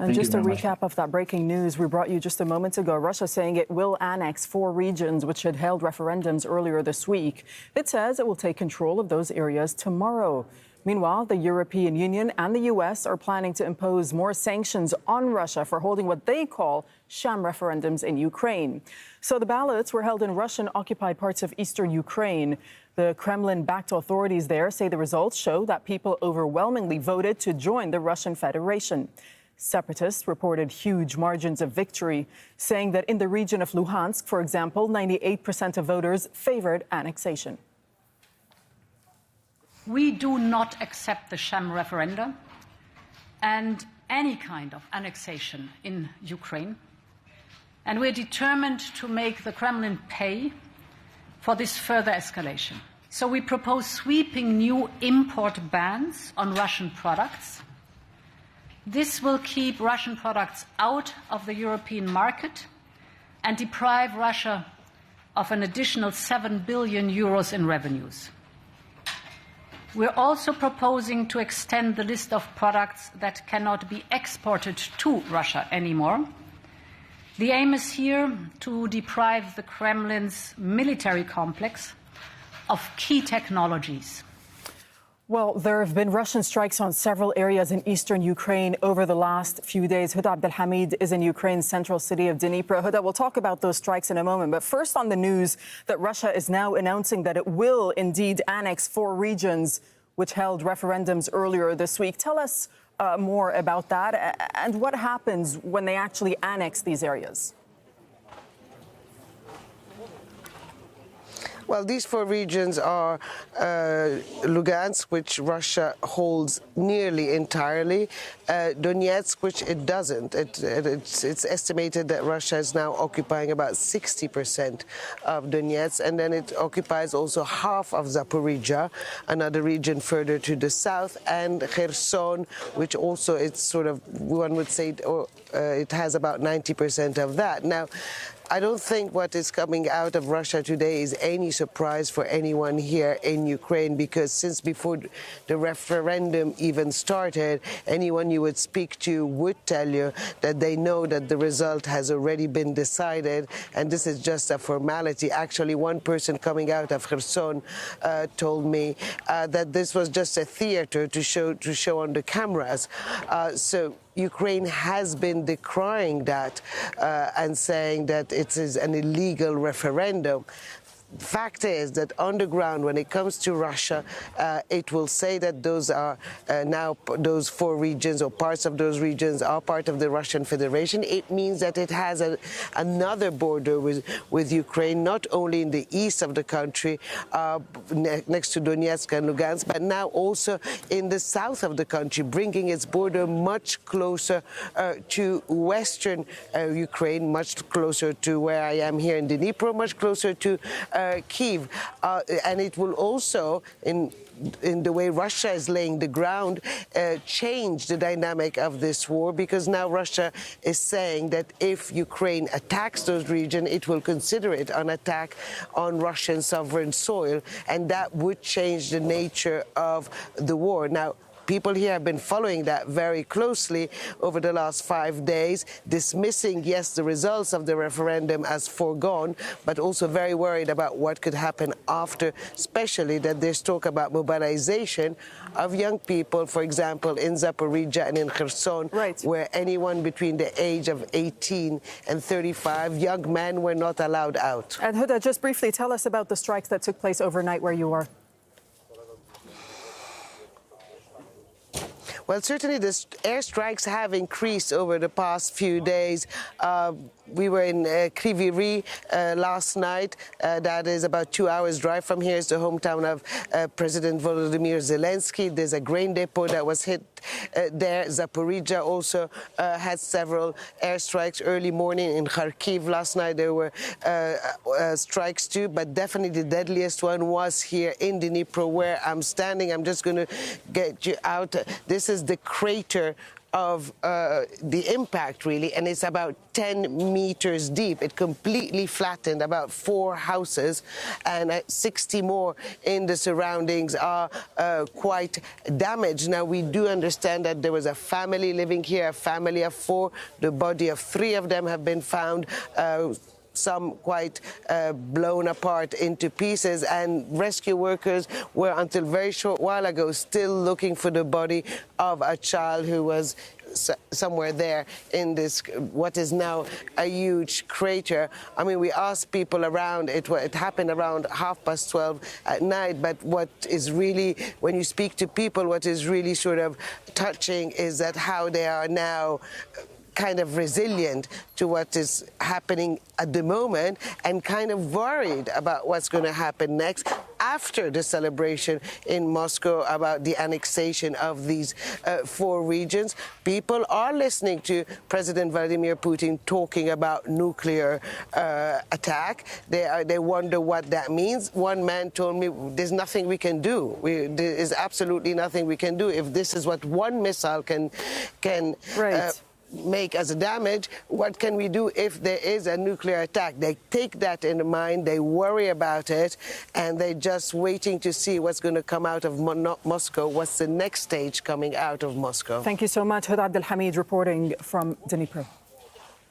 And just a recap of that breaking news we brought you just a moment ago. Russia saying it will annex 4 regions which had held referendums earlier this week. It says it will take control of those areas tomorrow. Meanwhile, the European Union and the U.S. are planning to impose more sanctions on Russia for holding what they call sham referendums in Ukraine. So the ballots were held in Russian-occupied parts of eastern Ukraine. The Kremlin-backed authorities there say the results show that people overwhelmingly voted to join the Russian Federation. Separatists reported huge margins of victory, saying that in the region of Luhansk, for example, 98% of voters favored annexation. We do not accept the sham referenda and any kind of annexation in Ukraine. And we're determined to make the Kremlin pay for this further escalation. So we propose sweeping new import bans on Russian products. This will keep Russian products out of the European market and deprive Russia of an additional 7 billion euros in revenues. We're also proposing to extend the list of products that cannot be exported to Russia anymore. The aim is here to deprive the Kremlin's military complex of key technologies. Well, there have been Russian strikes on several areas in eastern Ukraine over the last few days. Huda Abdelhamid is in Ukraine's central city of Dnipro. Huda, we'll talk about those strikes in a moment. But first on the news that Russia is now announcing that it will indeed annex 4 regions which held referendums earlier this week. Tell us more about that and what happens when they actually annex these areas. Well, these 4 regions are Luhansk, which Russia holds nearly entirely, Donetsk, which it doesn't. It's estimated that Russia is now occupying about 60% of Donetsk, and then it occupies also half of Zaporizhzhia, another region further to the south, and Kherson, which also it's sort of, one would say, it has about 90% of that. Now, I don't think what is coming out of Russia today is any surprise for anyone here in Ukraine, because since before the referendum even started, anyone you would speak to would tell you that they know that the result has already been decided, and this is just a formality. Actually, one person coming out of Kherson told me that this was just a theater to show on the cameras. So Ukraine has been decrying that and saying that it is an illegal referendum. Fact is that on the ground, when it comes to Russia, it will say that those are now those 4 regions or parts of those regions are part of the Russian Federation. It means that it has another border with Ukraine, not only in the east of the country, next to Donetsk and Luhansk, but now also in the south of the country, bringing its border much closer to western Ukraine, much closer to where I am here in Dnipro, much closer to Kyiv, and it will also, in the way Russia is laying the ground, change the dynamic of this war, because now Russia is saying that if Ukraine attacks those regions, it will consider it an attack on Russian sovereign soil, and that would change the nature of the war. Now, people here have been following that very closely over the last 5 days, dismissing, yes, the results of the referendum as foregone, but also very worried about what could happen after, especially that there's talk about mobilization of young people, for example, in Zaporizhzhia and in Kherson, where anyone between the age of 18 and 35, young men, were not allowed out. And Huda, just briefly tell us about the strikes that took place overnight where you are. Well, certainly the airstrikes have increased over the past few days. We were in Kryvyi Rih last night. That is about 2 hours drive from here. It's the hometown of President Volodymyr Zelensky. There's a grain depot that was hit there. Zaporizhzhia also had several airstrikes early morning. In Kharkiv last night there were strikes too, but definitely the deadliest one was here in Dnipro, where I'm standing. I'm just going to get you out. This is the crater of the impact, really, and it's about 10 meters deep. It completely flattened about 4 houses, and 60 more in the surroundings are quite damaged. Now, we do understand that there was a family living here, a family of 4. The body of 3 of them have been found. Some quite blown apart into pieces, and rescue workers were until very short while ago still looking for the body of a child who was somewhere there in this what is now a huge crater. I mean, we asked people around, it happened around 12:30 at night, but what is really, when you speak to people, what is really sort of touching is that how they are now kind of resilient to what is happening at the moment, and kind of worried about what's going to happen next after the celebration in Moscow about the annexation of these 4 regions. People are listening to President Vladimir Putin talking about nuclear attack. They wonder what that means. One man told me, there's nothing we can do. There is absolutely nothing we can do. If this is what one missile can Right. Make as a damage, what can we do if there is a nuclear attack? They take that in mind, they worry about it, and they're just waiting to see what's going to come out of Moscow, what's the next stage coming out of Moscow. Thank you so much. Huda Abdelhamid reporting from Dnipro.